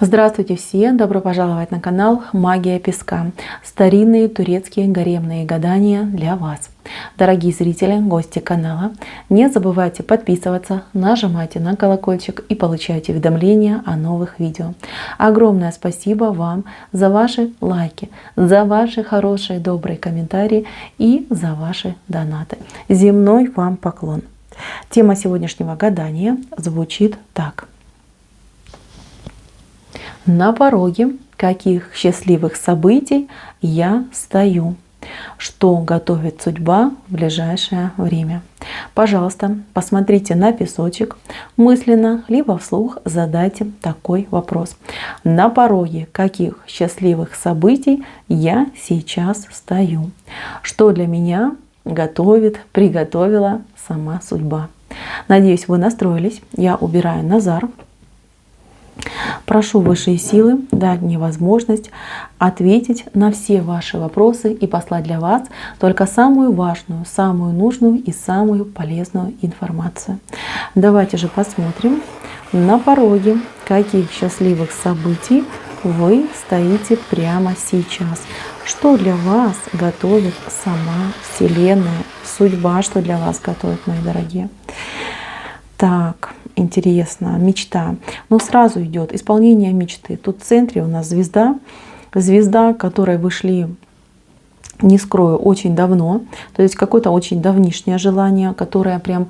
Здравствуйте все! Добро пожаловать на канал Магия Песка. Старинные турецкие гаремные гадания для вас. Дорогие зрители, гости канала, не забывайте подписываться, нажимайте на колокольчик и получайте уведомления о новых видео. Огромное спасибо вам за ваши лайки, за ваши хорошие добрые комментарии и за ваши донаты. Земной вам поклон. Тема сегодняшнего гадания звучит так. На пороге каких счастливых событий я стою? Что готовит судьба в ближайшее время? Пожалуйста, посмотрите на песочек, мысленно либо вслух задайте такой вопрос. На пороге каких счастливых событий я сейчас стою? Что для меня готовит, приготовила сама судьба? Надеюсь, вы настроились. Я убираю Назар. Прошу высшие силы дать мне возможность ответить на все ваши вопросы и послать для вас только самую важную, самую нужную и самую полезную информацию. Давайте же посмотрим, на пороге каких счастливых событий вы стоите прямо сейчас. Что для вас готовит сама Вселенная, судьба, что для вас готовит, мои дорогие. Так, интересно, мечта. Но сразу идет исполнение мечты. Тут в центре у нас звезда. Звезда, которой вы шли, не скрою, очень давно. То есть какое-то очень давнишнее желание, которое прям,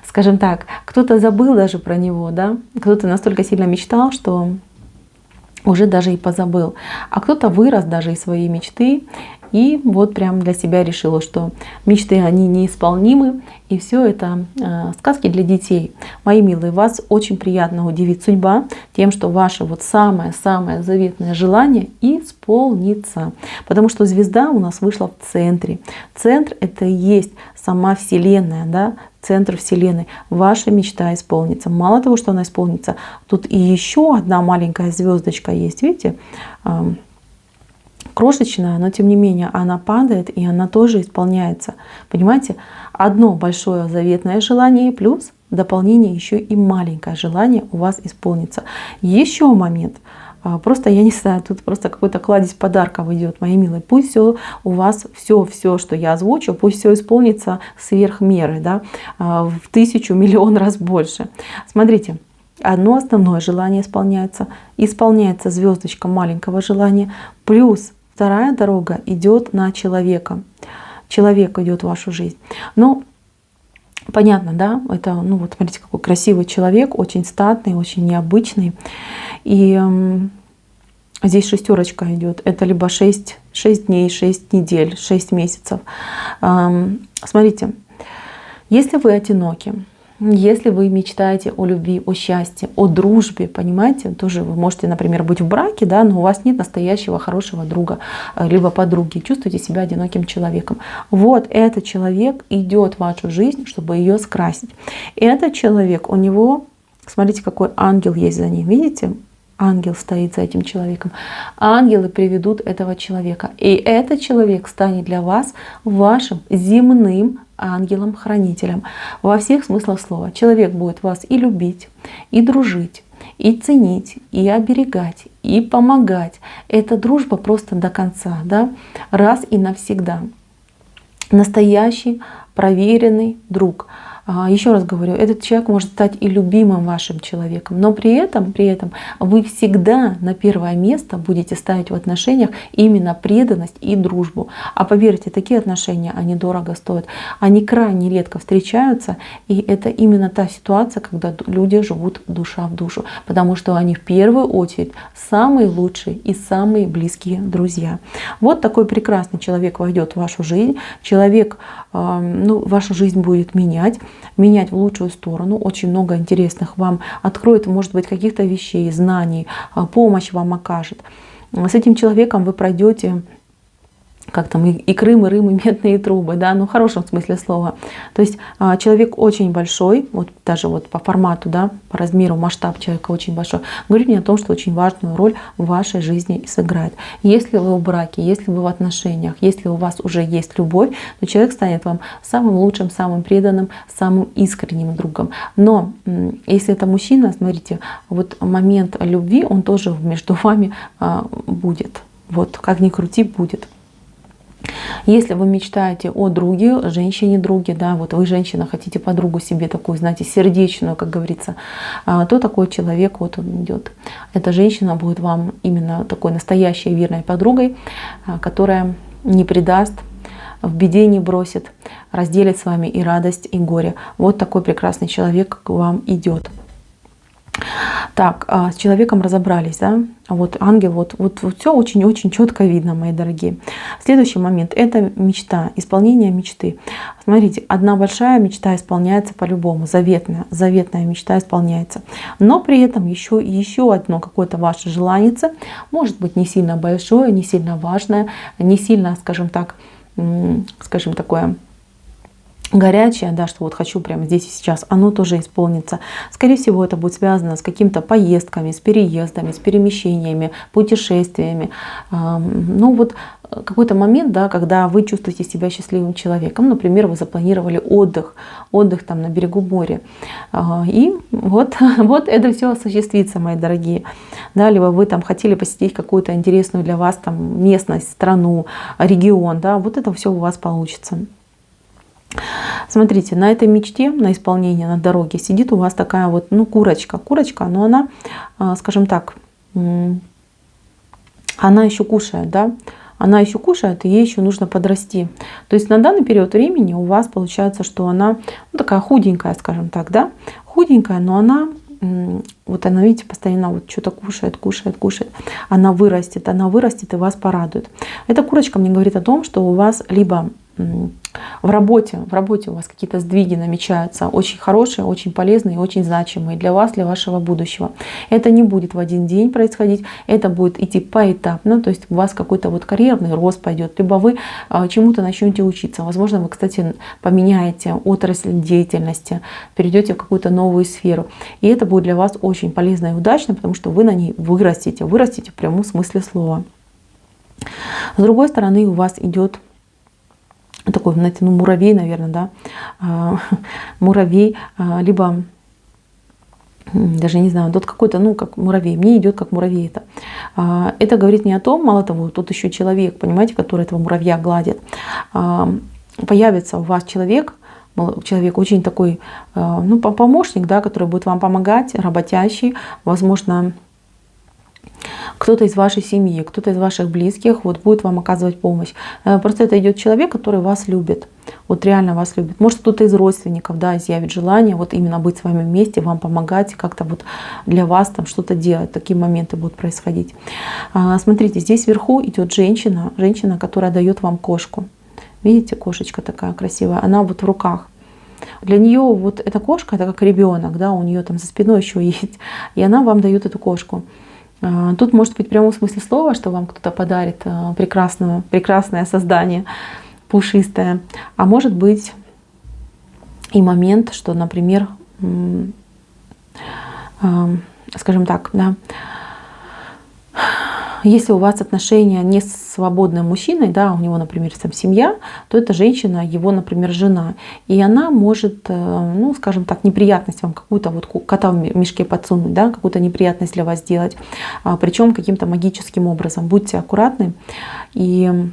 скажем так, кто-то забыл даже про него, да? Кто-то настолько сильно мечтал, что уже даже и позабыл. А кто-то вырос даже из своей мечты и вот прям для себя решила, что мечты, они неисполнимы, и все это сказки для детей. Мои милые, вас очень приятно удивит судьба тем, что ваше вот самое-самое заветное желание исполнится. Потому что звезда у нас вышла в центре. Центр — это и есть сама Вселенная, да? Центр Вселенной. Ваша мечта исполнится. Мало того, что она исполнится, тут и еще одна маленькая звездочка есть, видите? Крошечная, но тем не менее она падает, и она тоже исполняется. Понимаете? Одно большое заветное желание плюс дополнение еще и маленькое желание у вас исполнится. Еще момент. Просто, я не знаю, тут просто какой-то кладезь подарков идет, мои милые. Пусть все у вас, все, что я озвучу, пусть все исполнится сверх меры, да, в 1000 миллион раз больше. Смотрите. Одно основное желание исполняется. Исполняется звездочка маленького желания. Плюс вторая дорога идет на человека. Человек идет в вашу жизнь. Но понятно, да? Это, ну вот смотрите, какой красивый человек, очень статный, очень необычный. И здесь шестерочка идет. Это либо 6 дней, 6 недель, 6 месяцев. Смотрите, если вы одиноки, если вы мечтаете о любви, о счастье, о дружбе, понимаете, тоже вы можете, например, быть в браке, да, но у вас нет настоящего хорошего друга, либо подруги, чувствуете себя одиноким человеком. Вот этот человек идет в вашу жизнь, чтобы ее скрасить. Этот человек, у него, смотрите, какой ангел есть за ним, видите? Ангел стоит за этим человеком. Ангелы приведут этого человека. И этот человек станет для вас вашим земным ангелом-хранителем. Во всех смыслах слова. Человек будет вас и любить, и дружить, и ценить, и оберегать, и помогать. Это дружба просто до конца, да? Раз и навсегда. Настоящий, проверенный друг. Еще раз говорю, этот человек может стать и любимым вашим человеком, но при этом вы всегда на первое место будете ставить в отношениях именно преданность и дружбу. А поверьте, такие отношения, они дорого стоят. Они крайне редко встречаются, и это именно та ситуация, когда люди живут душа в душу, потому что они в первую очередь самые лучшие и самые близкие друзья. Вот такой прекрасный человек войдет в вашу жизнь. Человек вашу жизнь будет менять в лучшую сторону. Очень много интересных вам откроет, может быть, каких-то вещей, знаний, помощь вам окажет. С этим человеком вы пройдете как там и Крым, и Рым, и медные трубы, да, ну в хорошем смысле слова. То есть человек очень большой, вот даже вот по формату, да, по размеру, масштаб человека очень большой, говорит мне о том, что очень важную роль в вашей жизни сыграет. Если вы в браке, если вы в отношениях, если у вас уже есть любовь, то человек станет вам самым лучшим, самым преданным, самым искренним другом. Но если это мужчина, смотрите, вот момент любви, он тоже между вами будет. Вот, как ни крути, будет. Если вы мечтаете о друге, женщине-друге, да, вот вы, женщина, хотите подругу себе такую, знаете, сердечную, как говорится, то такой человек, вот он идет. Эта женщина будет вам именно такой настоящей верной подругой, которая не предаст, в беде не бросит, разделит с вами и радость, и горе. Вот такой прекрасный человек к вам идет. Так, с человеком разобрались, да? Вот ангел, вот все очень-очень четко видно, мои дорогие. Следующий момент – это мечта, исполнение мечты. Смотрите, одна большая мечта исполняется по-любому, заветная мечта исполняется. Но при этом еще одно какое-то ваше желание, может быть не сильно большое, не сильно важное, не сильно, скажем так, такое горячее, да, что вот хочу прямо здесь и сейчас, оно тоже исполнится. Скорее всего, это будет связано с какими-то поездками, с переездами, с перемещениями, путешествиями. Ну вот какой-то момент, да, когда вы чувствуете себя счастливым человеком. Например, вы запланировали отдых там на берегу моря. И вот это все осуществится, мои дорогие. Да, либо вы там хотели посетить какую-то интересную для вас там местность, страну, регион. Да, вот это все у вас получится. Смотрите, на этой мечте, на исполнение, на дороге сидит у вас такая вот, ну, курочка, но она, скажем так, она еще кушает, да, она еще кушает, и ей еще нужно подрасти. То есть на данный период времени у вас получается, что она, ну, такая худенькая, скажем так, да, худенькая, но она, вот она, видите, постоянно вот что-то кушает. Она вырастет и вас порадует. Эта курочка мне говорит о том, что у вас либо в работе у вас какие-то сдвиги намечаются, очень хорошие, очень полезные, очень значимые для вас, для вашего будущего. Это не будет в один день происходить, это будет идти поэтапно, то есть у вас какой-то вот карьерный рост пойдет, либо вы чему-то начнете учиться. Возможно, вы, кстати, поменяете отрасль деятельности, перейдете в какую-то новую сферу. И это будет для вас очень полезно и удачно, потому что вы на ней вырастете в прямом смысле слова. С другой стороны, у вас идет такой, знаете, ну, муравей, наверное, да, муравей, либо, даже не знаю, тут какой-то, ну, как муравей, мне идет как муравей это. Это говорит не о том, мало того, тут еще человек, понимаете, который этого муравья гладит. Появится у вас человек очень такой, ну, помощник, да, который будет вам помогать, работящий, возможно, кто-то из вашей семьи, кто-то из ваших близких вот будет вам оказывать помощь. Просто это идет человек, который вас любит, вот реально вас любит. Может, кто-то из родственников, да, изъявит желание вот именно быть с вами вместе, вам помогать, как-то вот для вас там что-то делать. Такие моменты будут происходить. Смотрите, здесь вверху идет женщина, которая дает вам кошку. Видите, кошечка такая красивая, она вот в руках. Для нее вот эта кошка, это как ребенок, да, у нее там за спиной еще есть, и она вам дает эту кошку. Тут может быть в прямом смысле слова, что вам кто-то подарит прекрасное создание, пушистое. А может быть и момент, что, например, скажем так, да, если у вас отношения не с свободным мужчиной, да, у него, например, там семья, то эта женщина, его, например, жена. И она может, ну, скажем так, неприятность вам какую-то вот кота в мешке подсунуть, да, какую-то неприятность для вас сделать. Причем каким-то магическим образом. Будьте аккуратны и,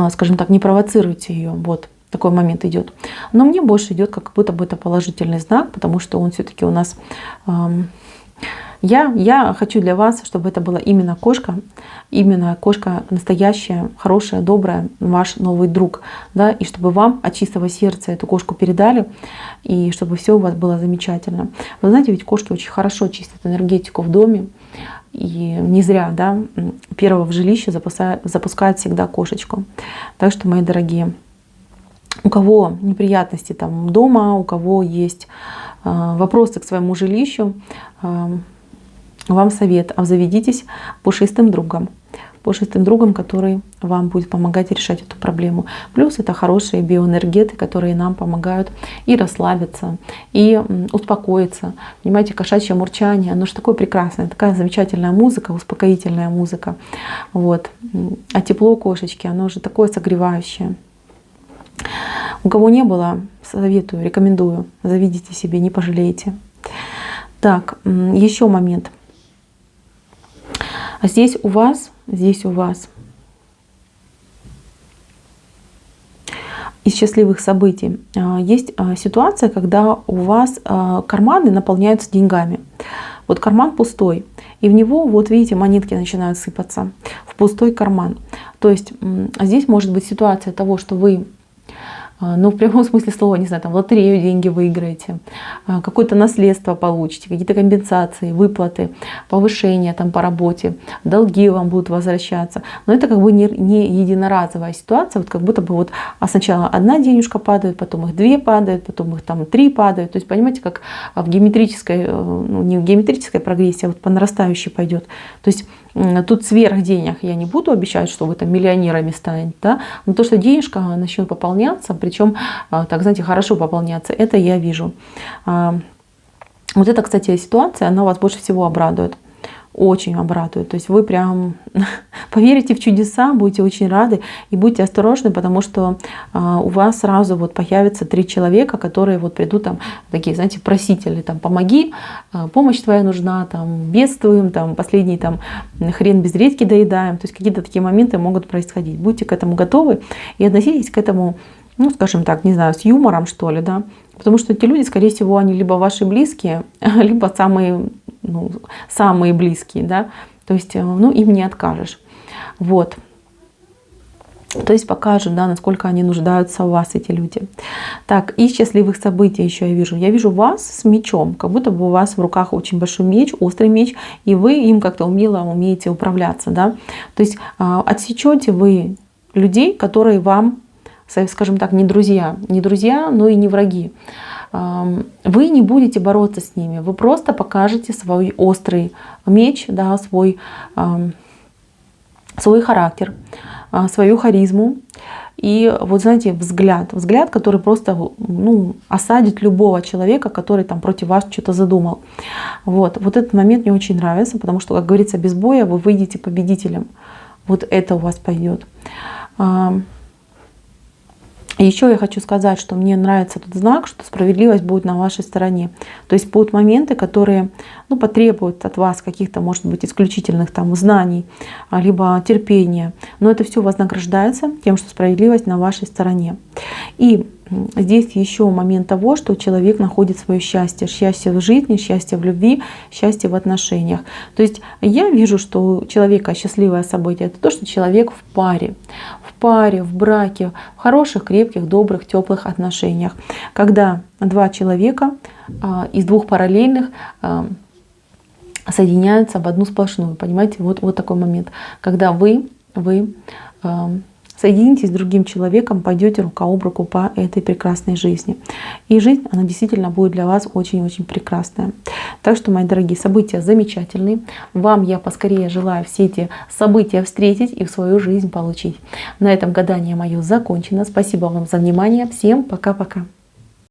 скажем так, не провоцируйте ее. Вот. Такой момент идет. Но мне больше идет, как будто бы это положительный знак, потому что он все-таки у нас... Я хочу для вас, чтобы это была именно кошка настоящая, хорошая, добрая, ваш новый друг, да, и чтобы вам от чистого сердца эту кошку передали, и чтобы все у вас было замечательно. Вы знаете, ведь кошки очень хорошо чистят энергетику в доме, и не зря, да, первого в жилище запускают всегда кошечку. Так что, мои дорогие, у кого неприятности там дома, у кого есть вопросы к своему жилищу, вам совет: обзаведитесь пушистым другом. пушистым другом, который вам будет помогать решать эту проблему. Плюс это хорошие биоэнергеты, которые нам помогают и расслабиться, и успокоиться. Понимаете, кошачье мурчание, оно же такое прекрасное, такая замечательная музыка, успокоительная музыка. Вот. А тепло кошечки, оно же такое согревающее. У кого не было, советую, рекомендую, заведите себе, не пожалеете. Так, еще момент. Здесь у вас из счастливых событий есть ситуация, когда у вас карманы наполняются деньгами. Вот карман пустой, и в него, вот видите, монетки начинают сыпаться в пустой карман. То есть здесь может быть ситуация того, что вы, ну, в прямом смысле слова, не знаю, там в лотерею деньги выиграете, какое-то наследство получите, какие-то компенсации, выплаты, повышения там по работе, долги вам будут возвращаться. Но это как бы не единоразовая ситуация, вот как будто бы вот сначала одна денежка падает, потом их 2 падают, потом их там 3 падают. То есть понимаете, как в геометрической, ну, не в геометрической прогрессии, а вот по нарастающей пойдет. То есть тут сверх денег я не буду обещать, что вы там миллионерами станете, да? Но то, что денежка начнет пополняться, причем, так знаете, хорошо пополняться, это я вижу. Вот эта, кстати, ситуация, она вас больше всего обрадует. Очень обрадует. То есть вы прям поверите в чудеса, будете очень рады и будьте осторожны, потому что у вас сразу вот появятся 3 человека, которые вот придут там такие, знаете, просители, там помоги, помощь твоя нужна, там бедствуем, там последний там хрен без редьки доедаем. То есть какие-то такие моменты могут происходить. Будьте к этому готовы и относитесь к этому, ну, скажем так, не знаю, с юмором, что ли, да. Потому что эти люди, скорее всего, они либо ваши близкие, либо самые близкие, да. То есть, ну, им не откажешь. Вот. То есть покажут, да, насколько они нуждаются в вас, эти люди. Так, из счастливых событий еще я вижу. Я вижу вас с мечом, как будто бы у вас в руках очень большой меч, острый меч, и вы им как-то умело умеете управляться, да. То есть отсечете вы людей, которые вам, скажем так, не друзья, но и не враги. Вы не будете бороться с ними, вы просто покажете свой острый меч, да, свой характер, свою харизму. И вот знаете, взгляд, который просто, ну, осадит любого человека, который там против вас что-то задумал. Вот этот момент мне очень нравится, потому что, как говорится, без боя вы выйдете победителем. Вот это у вас пойдет. Еще я хочу сказать, что мне нравится тот знак, что справедливость будет на вашей стороне. То есть будут моменты, которые, ну, потребуют от вас каких-то, может быть, исключительных там знаний, либо терпения. Но это все вознаграждается тем, что справедливость на вашей стороне. И здесь еще момент того, что человек находит свое счастье. Счастье в жизни, счастье в любви, счастье в отношениях. То есть я вижу, что у человека счастливое событие — это то, что человек в паре, в браке, в хороших, крепких, добрых, теплых отношениях. Когда 2 человека из 2 параллельных соединяются в одну сплошную. Понимаете, вот такой момент. Когда вы соединитесь с другим человеком, пойдете рука об руку по этой прекрасной жизни. И жизнь, она действительно будет для вас очень-очень прекрасная. Так что, мои дорогие, события замечательные. Вам я поскорее желаю все эти события встретить и в свою жизнь получить. На этом гадание мое закончено. Спасибо вам за внимание. Всем пока-пока.